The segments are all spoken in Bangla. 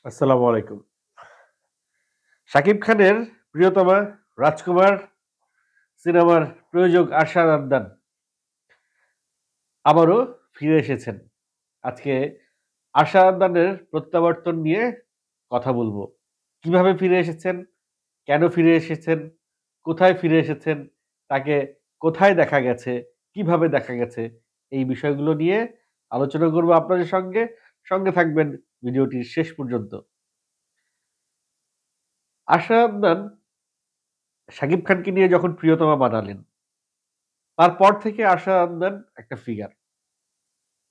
আসসালামু আলাইকুম। শাকিব খানের প্রিয়তমা রাজকুমার সিনেমার প্রযোজক আরশাদ আদনান আবারও ফিরে এসেছেন। আজকে আরশাদ আদনানের প্রত্যাবর্তন নিয়ে কথা বলবো। কিভাবে ফিরে এসেছেন? কেন ফিরে এসেছেন? কোথায় ফিরে এসেছেন? তাকে কোথায় দেখা গেছে? কিভাবে দেখা গেছে? এই বিষয়গুলো নিয়ে আলোচনা করব আপনাদের সঙ্গে। সঙ্গে থাকবেন ভিডিওটির শেষ পর্যন্ত। আরশাদ আদনান শাকিব খানকে নিয়ে যখন প্রিয়তমা বানালেন তারপর থেকে আরশাদ আদনান একটা ফিগার।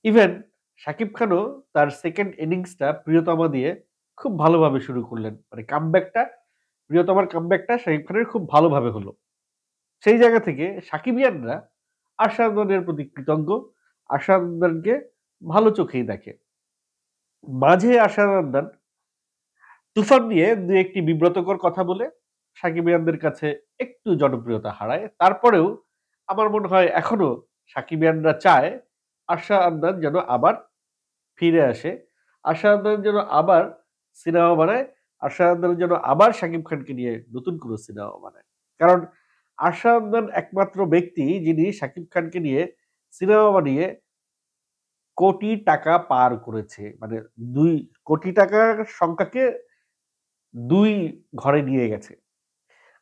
ইভেন শাকিব খানও তার সেকেন্ড ইনিংসটা প্রিয়তমা দিয়ে খুব ভালোভাবে শুরু করলেন। মানে কামব্যাকটা প্রিয়তমার কামব্যাকটা শাকিব খানের খুব ভালোভাবে হলো। সেই জায়গা থেকে সাকিবিয়ানরা আরশাদ আদনানের প্রতি কৃতজ্ঞ। আরশাদ আদনানকে ভালো চোখেই দেখে। মাঝে আরশাদ আদনান তুফান নিয়ে ২-১ টি বিব্রতকর কথা বলে সাকিবিয়ানদের কাছে একটু জনপ্রিয়তা হারায়। তারপরেও আমার মনে হয় এখনো সাকিবিয়ানরা চায় আরশাদ আদনান যেন আবার ফিরে আসে। আরশাদ আদনান যেন আবার সিনেমা বানায়। আরশাদ আদনান যেন আবার শাকিব খানকে নিয়ে নতুন কোনো সিনেমা বানায়। কারণ আরশাদ আদনান একমাত্র ব্যক্তি যিনি শাকিব খানকে নিয়ে সিনেমা বানিয়ে কোটি টাকা পার করেছে। মানে ২ কোটি টাকার সংখ্যাকে ২ ঘরে নিয়ে গেছে।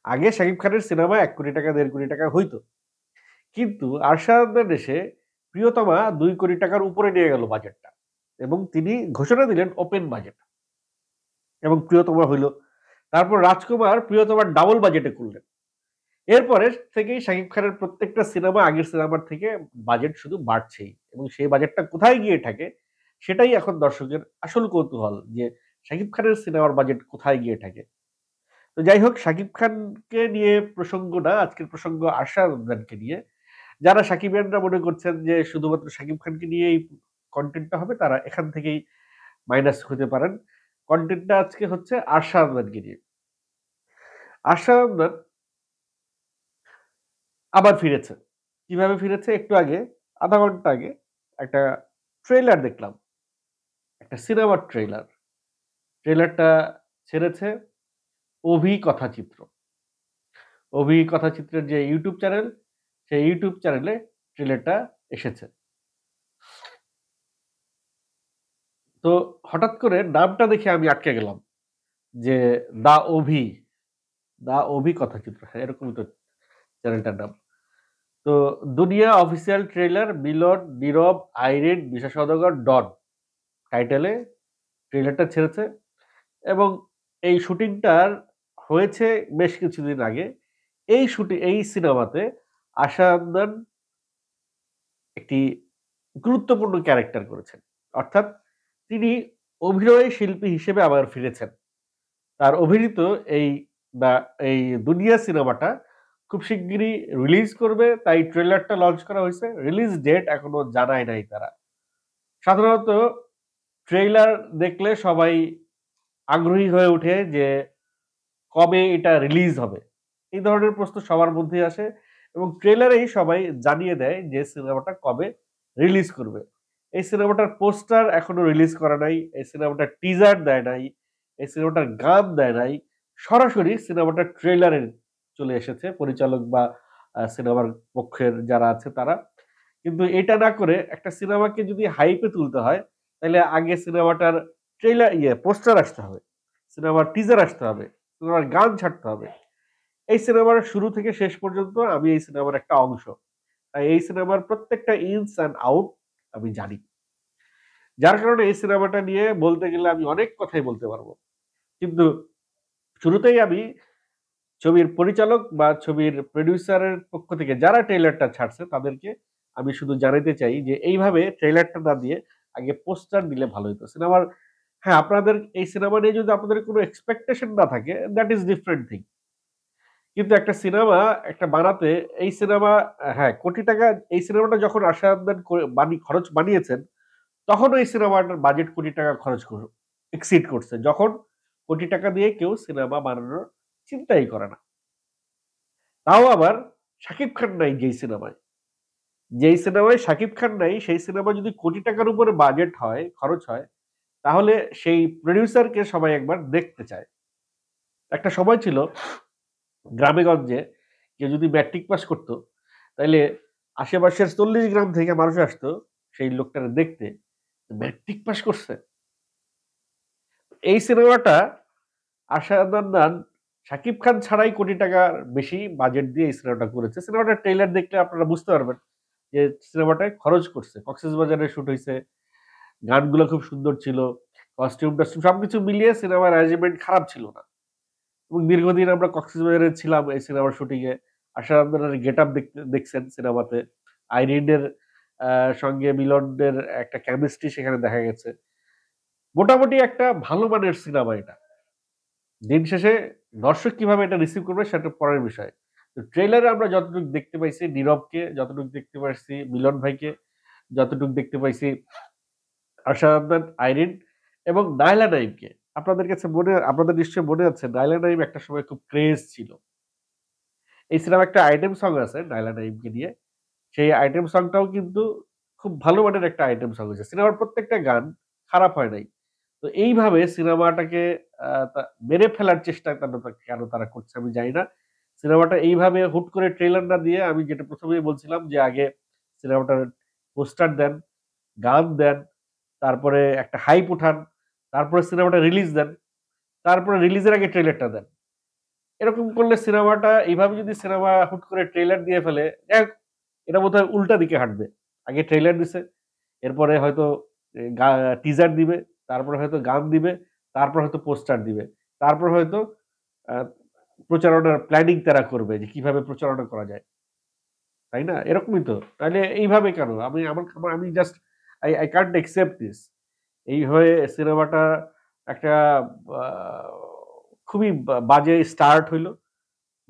আগে শাকিব খানের সিনেমা ৳১,০০,০০,০০০ ৳১,৫০,০০,০০০ হইতো। কিন্তু আরশাদ আদনান এসে প্রিয়তমা ৳২,০০,০০,০০০ র উপরে নিয়ে গেল বাজেটটা। এবং তিনি ঘোষণা দিলেন ওপেন বাজেট এবং প্রিয়তমা হইল। তারপর রাজকুমার প্রিয়তমার ডাবল বাজেটে করলেন। এরপরে থেকেই শাকিব খানের প্রত্যেকটা সিনেমা আগের সিনেমার থেকে বাজেট শুধু বাড়ছেই এবং সেই বাজেটটা কোথায় গিয়ে ঠেকে সেটাই এখন দর্শকের আসল কৌতূহল যে শাকিব খানের সিনেমার বাজেট কোথায় গিয়ে ঠেকে। তো যাই হোক শাকিব খানকে নিয়ে প্রসঙ্গ না, আজকের প্রসঙ্গ আরশাদ আদনানকে নিয়ে। যারা সাকিবিয়ানরা মনে করছেন যে শুধুমাত্র শাকিব খানকে নিয়েই কনটেন্টটা হবে তারা এখান থেকেই মাইনাস হতে পারেন। কনটেন্টটা আজকে হচ্ছে আরশাদ আদনানকে নিয়ে। আরশাদ আদনান আবার ফিরেছে। কিভাবে ফিরেছে? একটু আগে ০.৫ ঘন্টা আগে একটা ট্রেইলার দেখলাম। একটা সিনেমার ট্রেইলার। ট্রেইলারটা ছেড়েছে অভি কথাচিত্র। অভি কথাচিত্রের যে YouTube চ্যানেল, সেই YouTube চ্যানেলে ট্রেইলারটা এসেছে। তো হঠাৎ করে নামটা দেখে আমি আটকে গেলাম যে দ্য অভি, দ্য অভি কথাচিত্র। হ্যাঁ, এরকমই তো চ্যানেলটার নাম। তো দুনিয়া অফিসিয়াল ট্রেইলার মিলন, নীরব, আইরিন, মিশা সওদাগর, ডন টাইটেলে ট্রেইলারটা ছেড়েছে এবং এই শুটিংটার হয়েছে বেশ কিছুদিন আগে। এই সিনেমাতে আশা আদনান একটি গুরুত্বপূর্ণ ক্যারেক্টার করেছেন। অর্থাৎ তিনি অভিনয় শিল্পী হিসেবে আবার ফিরেছেন। তার অভিনীত এই দা এই 'দুনিয়া' সিনেমাটা খুব শিগগিরই রিলিজ করবে। তাই ট্রেইলারটা লঞ্চ করা হইছে। রিলিজ ডেট এখনো জানায় নাই তারা। সাধারণত ট্রেইলার দেখলে সবাই আগ্রহী হয়ে ওঠে যে কবে এটা রিলিজ হবে? এই ধরনের প্রশ্ন সবার মধ্যেই আসে এবং ট্রেইলারেই সবাই জানিয়ে দেয় যে সিনেমাটা কবে রিলিজ করবে। এই সিনেমাটার পোস্টার এখনো রিলিজ করা নাই। এই সিনেমাটার টিজার দেয় নাই। এই সিনেমাটার গান দেয় নাই। সরাসরি সিনেমাটার ট্রেইলারে চলে এসেছে পরিচালক বা সিনেমার পক্ষের যারা আছে তারা। কিন্তু এটা না করে একটা সিনেমাকে যদি হাইপ এ তুলতে হয়, তাইলে আগে সিনেমাটার পোস্টার আসতে হবে। সিনেমার টিজার আসতে হবে। সিনেমার গান ছাড়তে হবে। এই সিনেমার শুরু থেকে শেষ পর্যন্ত আমি এই সিনেমার একটা অংশ। তাই এই সিনেমার প্রত্যেকটা ইনস অ্যান্ড আউট আমি জানি। যার কারণে এই সিনেমাটা নিয়ে বলতে গেলে আমি অনেক কথাই বলতে পারব। কিন্তু শুরুতেই আমি ছবির পরিচালক বা ছবির প্রোডিউসারের পক্ষ থেকে যারা ট্রেইলারটা ছাড়ছে তাদেরকে আমি শুধু জানাইতে চাই যে এইভাবে ট্রেইলারটা না দিয়ে আগে পোস্টার দিলে ভালো হইতো। হ্যাঁ, আপনাদের এই সিনেমা নিয়ে যদি আপনাদের কোনো এক্সপেকটেশন না থাকে দ্যাট ইস ডিফারেন্ট থিং। কিন্তু একটা সিনেমা একটা বানাতে এই সিনেমা হ্যাঁ, কোটি টাকা এই সিনেমাটা যখন আশা আদনান খরচ বানিয়েছেন, তখনও এই সিনেমাটার বাজেট কোটি টাকা খরচ এক্সিড করছে। যখন কোটি টাকা দিয়ে কেউ সিনেমা বানানোর চিন্তাই করে না। তাও আবার শাকিব খান নাই যেই সিনেমায়। যেই সিনেমায় শাকিব খান নাই সেই সিনেমা যদি কোটি টাকার উপরে বাজেট হয়, খরচ হয়, তাহলে সেই প্রোডিউসারকে সবাই একবার দেখতে চায়। একটা সময় ছিল গ্রামে-গঞ্জে কেউ যদি ম্যাট্রিক পাস করত, তাইলে আশেপাশের ৪০ গ্রাম থেকে মানুষ আসতো সেই লোকটারে দেখতে। ম্যাট্রিক পাস করছে। এই সিনেমাটা আশাদ মান্নান শাকিব খান ছাড়াই কোটি টাকার বেশি বাজেট দিয়ে এই সিনেমাটা করেছে। সিনেমাটার ট্রেইলার দেখলে আপনারা বুঝতে পারবেন যে সিনেমাটায় খরচ করছে। কক্সবাজারে শুট হইছে। গানগুলো খুব সুন্দর ছিল। কস্টিউম-টস্টিউম সবকিছু মিলিয়ে সিনেমার অ্যারেঞ্জমেন্ট খারাপ ছিল না। এবং দীর্ঘদিন আমরা কক্সবাজারে ছিলাম এই সিনেমার শুটিং এ। আশাদ মান্নানের গেটআপ দেখছেন সিনেমাতে। আইরিনের সঙ্গে মিলনের একটা কেমিস্ট্রি সেখানে দেখা গেছে। মোটামুটি একটা ভালো মানের সিনেমা এটা। দিন শেষে দর্শক কিভাবে এটা রিসিভ করবে সেটা পরের বিষয়। তো ট্রেইলারে আমরা যতটুকু দেখতে পাইছি নীরবকে, যতটুকু দেখতে পাইছি মিলন ভাইকে, যতটুকু দেখতে পাইছি আশা আদনান, আইরিন এবং নায়লা নাইমকে। আপনাদের নিশ্চয়ই মনে আছে নায়লা নাইম একটা সময় খুব ক্রেজ ছিল। এই সিনেমায় একটা আইটেম সং আছে নায়লা নাইমকে নিয়ে। সেই আইটেম সংটাও কিন্তু খুব ভালো মানের একটা আইটেম সং হয়েছে। সিনেমার প্রত্যেকটা গান খারাপ হয় নাই। তো এইভাবে সিনেমাটাকে আ তা মেরে ফেলার চেষ্টা কেন তারা করছে আমি জানি না। সিনেমাটা এইভাবে হুট করে ট্রেইলার না দিয়ে আমি যেটা ১ম এই বলছিলাম যে আগে সিনেমাটার পোস্টার দেন, গান দেন, তারপরে একটা হাইপ উঠান, তারপরে সিনেমাটা রিলিজ দেন, তারপরে রিলিজের আগে ট্রেইলারটা দেন। এরকম করলে সিনেমাটা এইভাবে যদি সিনেমা হুট করে ট্রেইলার দিয়ে ফেলে, এটা বোধহয় উল্টা দিকে হাঁটবে। আগে ট্রেইলার দিছে, এরপরে হয়তো এ গা টিজার দিবে, তারপরে হয়তো গান দিবে, তারপর হয়তো পোস্টার দিবে। তারপর হয়তো আ প্রচারণার প্ল্যানিং তারা করবে যে কিভাবে প্রচারণা করা যায়। তাই না? এরকমই তো। তাইলে এইভাবে কেন? আমি আমার আমার আমি just I can't accept this. এইভাবে সিনেমাটা একটা আ খুবই বাজে স্টার্ট হইল।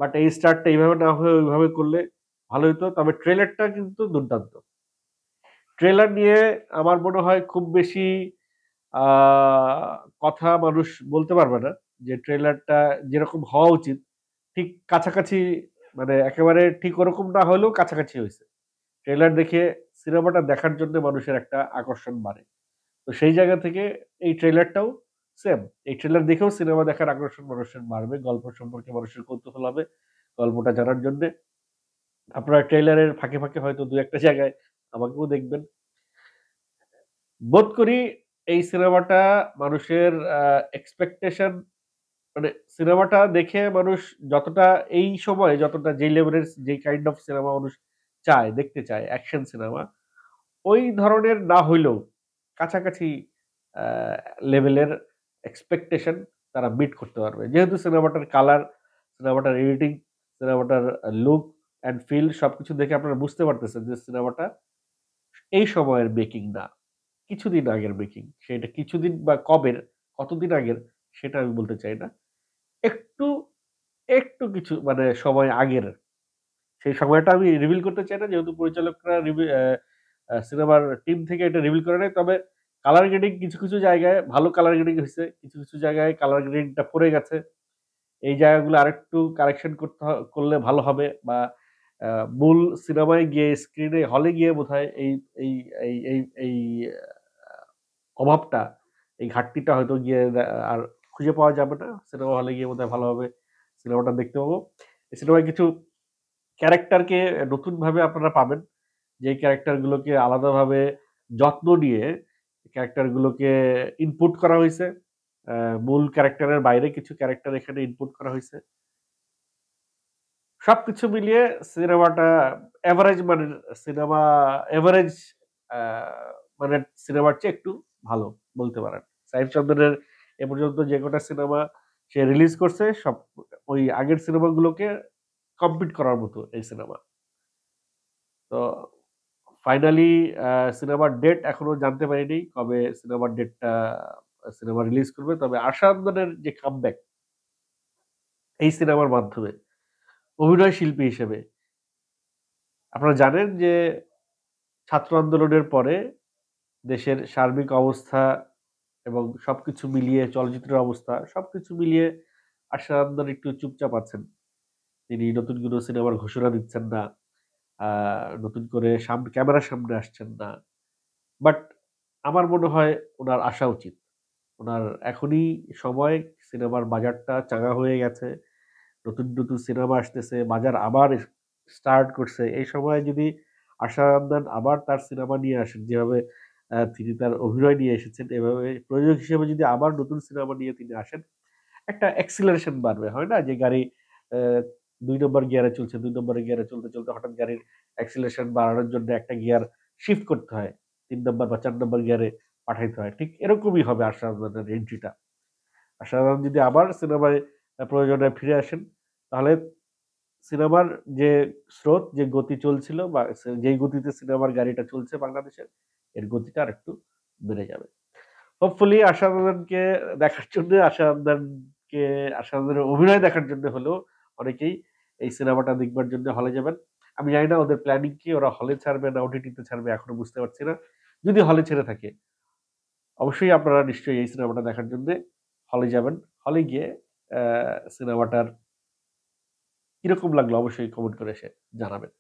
বাট এই স্টার্টটা এইভাবে না হয়ে ওইভাবে করলে ভালো হইতো। তবে ট্রেলারটা কিন্তু দুর্দান্ত। ট্রেলার নিয়ে আমার মনে হয় খুব বেশি আ কথা মানুষ বলতে পারবে না। যে ট্রেলারটা যেরকম হওয়া উচিত ঠিক কাছাকাছি মানে একেবারে ঠিক ওরকম না হলেও কাছাকাছি হইছে। ট্রেলার দেখে সিনেমাটা দেখার জন্য মানুষের একটা আকর্ষণ বাড়ে। তো সেই জায়গা থেকে এই ট্রেলারটাও সেম। এই ট্রেলার দেখেও সিনেমা দেখার আকর্ষণ মানুষের বাড়বে। গল্প সম্পর্কে মানুষের কৌতূহল হবে গল্পটা জানার জন্যে। আপনারা ট্রেইলারের ফাঁকে হয়তো ২-১ টা জায়গায় আমাকেও দেখবেন। বোধ করি এই সিনেমাটা মানুষের এক্সপেকটেশন মানে সিনেমাটা দেখে মানুষ যতটা এই সময়ে যতটা যেই লেভেলের যেই কাইন্ড অফ সিনেমা মানুষ চায়, দেখতে চায় অ্যাকশন সিনেমা, ওই ধরনের না হইলেও কাছাকাছি আ লেভেলের এক্সপেকটেশন তারা মিট করতে পারবে। যেহেতু সিনেমাটার কালার, সিনেমাটার এডিটিং, সিনেমাটার লুক অ্যান্ড ফিল সবকিছু দেখে আপনারা বুঝতে পারতেছেন যে সিনেমাটা এই সময়ের মেকিং না। কিছুদিন আগের মেকিং। সেটা কিছুদিন বা কবের, কতদিন আগের সেটা আমি বলতে চাই না। একটু, একটু কিছু মানে সময় আগের। সেই সময়টা আমি রিভিল করতে চাই না যেহেতু পরিচালকরা রিভি অ্যা আ সিনেমার টিম থেকে এটা রিভিল করে নাই। তবে কালার গ্রেডিং কিছু জায়গায় ভালো কালার গ্রেডিং হইছে। কিছু জায়গায় কালার গ্রেডিংটা পড়ে গেছে। এই জায়গাগুলো আরেকটু কারেকশন করলে ভালো হবে বা আ মূল সিনেমায় গিয়ে স্ক্রিনে হলে গিয়ে বোধহয় এই এই এই এই এই আ অভাবটা, এই ঘাটতিটা হয়তো গিয়ে আর খুঁজে পাওয়া যাবে না। সিনেমা হলে গিয়ে বোধহয় ভালোভাবে সিনেমাটা দেখতে পাবো। এই সিনেমায় কিছু ক্যারেক্টারকে নতুনভাবে আপনারা পাবেন। যেই ক্যারেক্টার গুলোকে আলাদাভাবে যত্ন নিয়ে ক্যারেক্টার গুলোকে ইনপুট করা হইছে। মূল ক্যারেক্টারের বাইরে কিছু ক্যারেক্টার এখানে ইনপুট করা হইছে। সবকিছু মিলিয়ে সিনেমাটা এভারেজ মানের সিনেমা এভারেজ আ মানের সিনেমার চেয়ে একটু ভালো বলতে পারেন। সাহিব চন্দ্রের এ পর্যন্ত যে কটা সিনেমা সে রিলিজ করছে সব ওই আগের সিনেমাগুলোকে কম্পিট করার মতো এই সিনেমা। তো ফাইনালি সিনেমার ডেট এখনো জানতে পারিনি। কবে সিনেমার ডেটটা সিনেমা রিলিজ করবে। তবে আশা আন্দোলনের যে কামব্যাক এই সিনেমার মাধ্যমে অভিনয় শিল্পী হিসেবে আপনারা জানেন যে ছাত্র আন্দোলনের পরে দেশের সার্বিক অবস্থা এবং সবকিছু মিলিয়ে চলচ্চিত্রের অবস্থা সবকিছু মিলিয়ে আশা আন্দোলন একটু চুপচাপ আছেন। তিনি নতুন কোনো সিনেমার ঘোষণা দিচ্ছেন না। আ নতুন করে ক্যামেরার সামনে আসছেন না। বাট আমার মনে হয় উনার আসা উচিত। ওনার এখনই সময়, সিনেমার বাজারটা চাঙ্গা হয়ে গেছে। নতুন, নতুন সিনেমা আসতেছে, বাজার আবার স্টার্ট করছে। এই সময়ে যদি আশা আনন্দান আবার তার সিনেমা নিয়ে আসেন, যেভাবে তিনি তার অভিনয় নিয়ে এসেছেন, এভাবে প্রযোজক হিসেবে যদি আবার নতুন সিনেমা নিয়ে তিনি আসেন, একটা অ্যাক্সিলারেশন বাড়বে। হয় না? যে গাড়ি অ্যা ২ নম্বর গিয়ারে চলছে, ২ নম্বর গিয়ারে চলতে, চলতে হঠাৎ গাড়ির অ্যাক্সিলারেশন বাড়ানোর জন্য একটা গিয়ার শিফট করতে হয়। ৩ নম্বর বা ৪ নম্বর গিয়ারে পাঠাইতে হয়। ঠিক এরকমই হবে আশা আনন্দানের এন্ট্রিটা। আশা আনন্দ যদি আবার সিনেমায় প্রযোজনায় ফিরে আসেন, তাহলে সিনেমার যে স্রোত, যে গতি চলছিল বা যেই গতিতে সিনেমার গাড়িটা চলছে বাংলাদেশের, এর গতিটা আরেকটু বেড়ে যাবে। হোপফুলি আশা আনন্দকে দেখার জন্য আশা আনন্দের অভিনয় দেখার জন্য হলেও অনেকেই এই সিনেমাটা দেখবার জন্য হলে যাবেন। আমি জানি না ওদের প্ল্যানিং কি? ওরা হলে ছাড়বে না ওটিটিতে ছাড়বে এখনো বুঝতে পারছি না। যদি হলে ছেড়ে থাকে, অবশ্যই আপনারা নিশ্চয়ই এই সিনেমাটা দেখার জন্যে হলে যাবেন। হলে গিয়ে সিনেমাটার কিরকম লাগলো অবশ্যই কমেন্ট করে এসে জানাবেন।